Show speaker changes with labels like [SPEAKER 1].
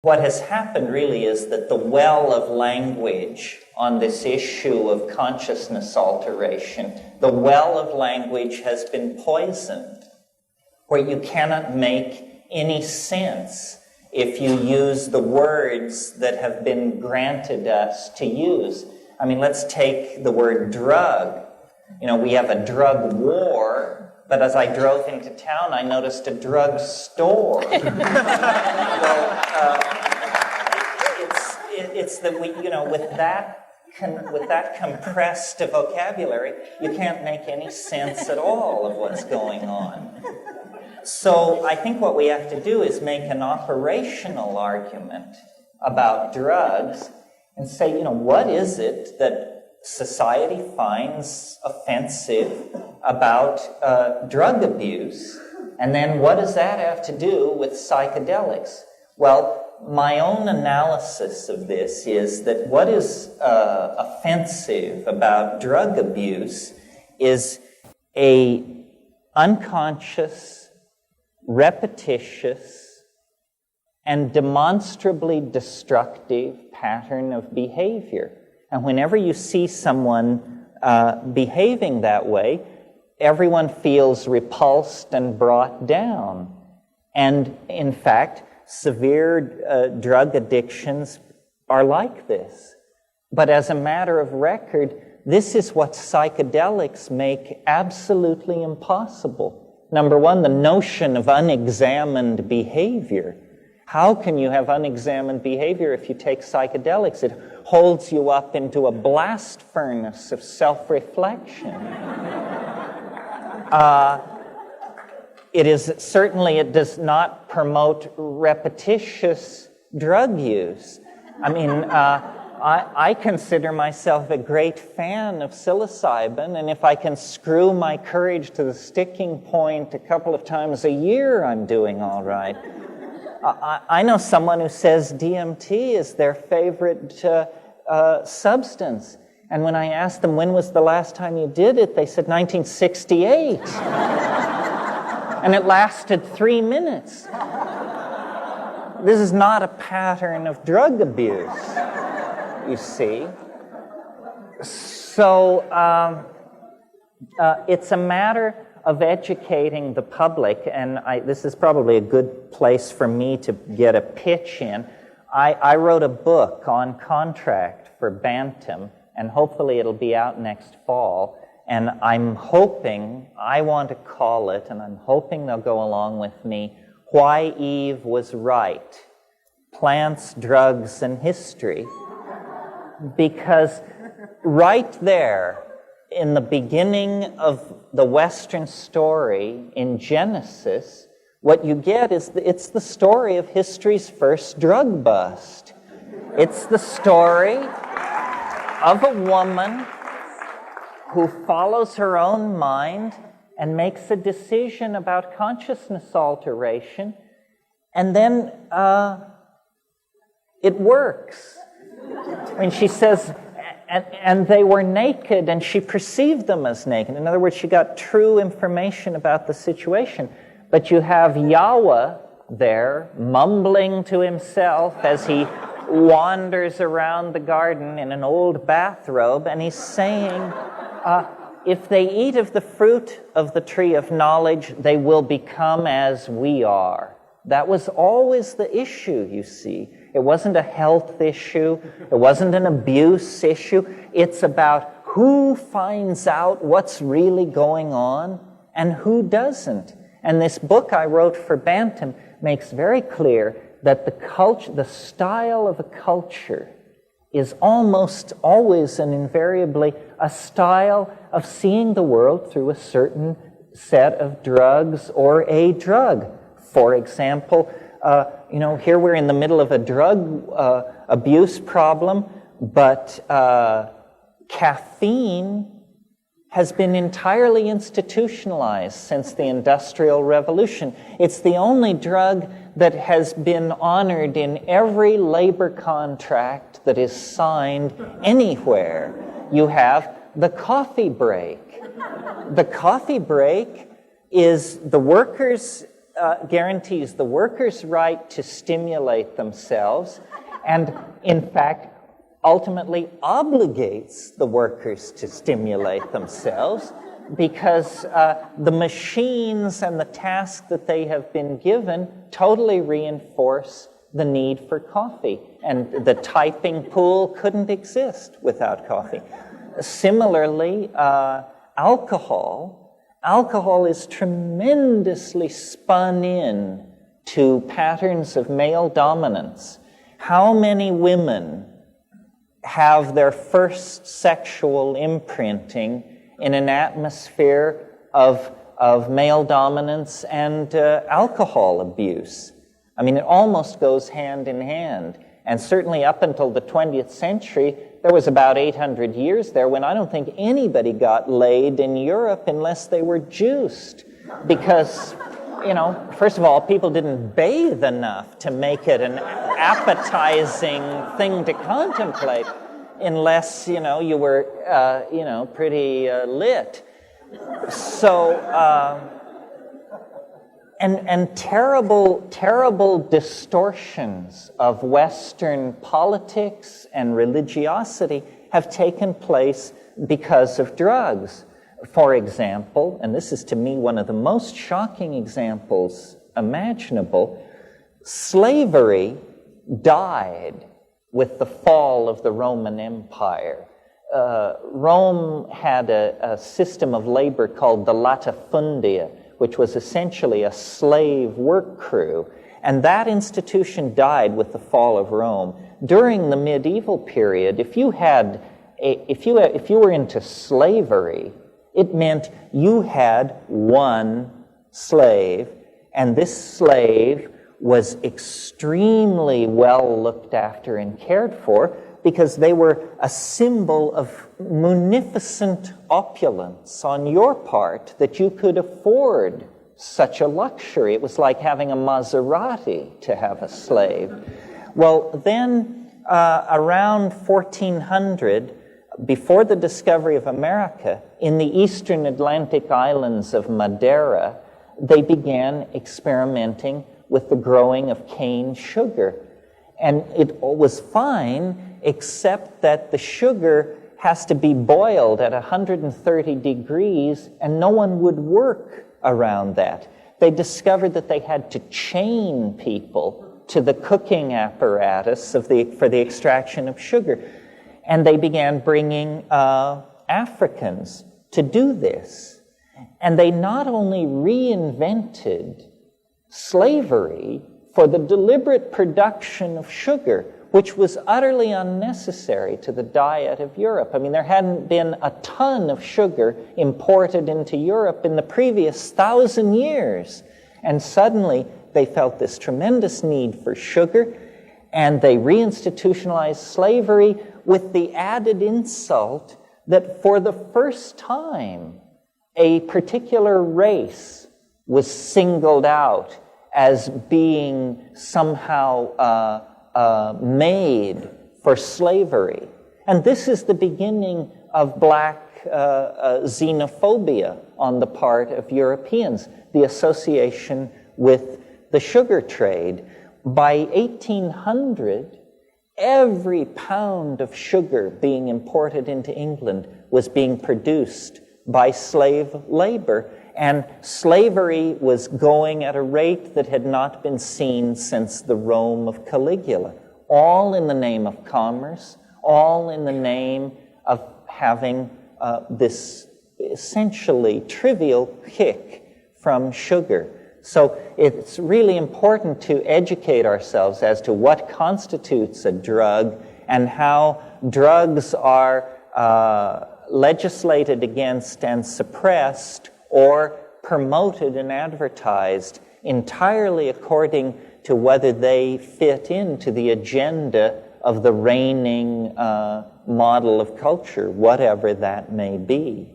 [SPEAKER 1] What has happened really is that the well of language on this issue of consciousness alteration, the well of language has been poisoned, where you cannot make any sense if you use the words that have been granted us to use. I mean, let's take the word drug. You know, we have a drug war, but as I drove into town, I noticed a drug store. It's that we, you know, with that compressed vocabulary, you can't make any sense at all of what's going on. So I think what we have to do is make an operational argument about drugs and say, you know, what is it that society finds offensive about drug abuse? And then what does that have to do with psychedelics? Well, my own analysis of this is that what is offensive about drug abuse is a unconscious, repetitious, and demonstrably destructive pattern of behavior. And whenever you see someone behaving that way, everyone feels repulsed and brought down. And in fact, severe drug addictions are like this. But as a matter of record, this is what psychedelics make absolutely impossible. Number one, the notion of unexamined behavior. How can you have unexamined behavior if you take psychedelics? It holds you up into a blast furnace of self-reflection. It does not promote repetitious drug use. I mean, I consider myself a great fan of psilocybin, and if I can screw my courage to the sticking point a couple of times a year, I'm doing all right. I know someone who says DMT is their favorite substance. And when I asked them, when was the last time you did it, they said 1968. And it lasted 3 minutes. This is not a pattern of drug abuse, you see. So it's a matter of educating the public, and this is probably a good place for me to get a pitch in. I wrote a book on contract for Bantam, and hopefully it'll be out next fall. And I'm hoping, I want to call it, and I'm hoping they'll go along with me, Why Eve Was Right, Plants, Drugs, and History. Because right there, in the beginning of the Western story in Genesis, what you get is it's the story of history's first drug bust. It's the story of a woman who follows her own mind and makes a decision about consciousness alteration, and then it works. I mean, she says, and they were naked, and she perceived them as naked. In other words, she got true information about the situation. But you have Yahweh there, mumbling to himself as he wanders around the garden in an old bathrobe, and he's saying, if they eat of the fruit of the tree of knowledge, they will become as we are. That was always the issue, you see. It wasn't a health issue. It wasn't an abuse issue. It's about who finds out what's really going on and who doesn't. And this book I wrote for Bantam makes very clear that the style of a culture is almost always and invariably a style of seeing the world through a certain set of drugs or a drug. For example, here we're in the middle of a drug abuse problem, but caffeine has been entirely institutionalized since the Industrial Revolution. It's the only drug that has been honored in every labor contract that is signed anywhere. You have the coffee break. The coffee break is the workers guarantees the workers' right to stimulate themselves, and in fact, ultimately obligates the workers to stimulate themselves, because the machines and the task that they have been given totally reinforce the need for coffee. And the typing pool couldn't exist without coffee. Similarly, alcohol is tremendously spun in to patterns of male dominance. How many women have their first sexual imprinting in an atmosphere of male dominance and alcohol abuse? I mean, it almost goes hand in hand. And certainly up until the 20th century, there was about 800 years there when I don't think anybody got laid in Europe unless they were juiced. Because, first of all, people didn't bathe enough to make it an appetizing thing to contemplate unless, you were, pretty lit. So, and terrible distortions of Western politics and religiosity have taken place because of drugs. For example, and this is to me one of the most shocking examples imaginable, slavery died with the fall of the Roman Empire. Rome had a system of labor called the latifundia, which was essentially a slave work crew. And that institution died with the fall of Rome. During the medieval period, if you were into slavery, it meant you had one slave, and this slave was extremely well looked after and cared for because they were a symbol of munificent opulence on your part, that you could afford such a luxury. It was like having a Maserati to have a slave. Well, then around 1400, before the discovery of America, in the eastern Atlantic islands of Madeira, they began experimenting with the growing of cane sugar. And it was fine, except that the sugar has to be boiled at 130 degrees, and no one would work around that. They discovered that they had to chain people to the cooking apparatus for the extraction of sugar. And they began bringing Africans to do this. And they not only reinvented slavery for the deliberate production of sugar, which was utterly unnecessary to the diet of Europe. I mean, there hadn't been a ton of sugar imported into Europe in the previous 1,000 years. And suddenly, they felt this tremendous need for sugar, and they reinstitutionalized slavery with the added insult that for the first time, a particular race was singled out as being somehow made for slavery. And this is the beginning of black xenophobia on the part of Europeans, the association with the sugar trade. By 1800, every pound of sugar being imported into England was being produced by slave labor, and slavery was going at a rate that had not been seen since the Rome of Caligula, all in the name of commerce, all in the name of having this essentially trivial kick from sugar. So it's really important to educate ourselves as to what constitutes a drug and how drugs are legislated against and suppressed or promoted and advertised entirely according to whether they fit into the agenda of the reigning model of culture, whatever that may be.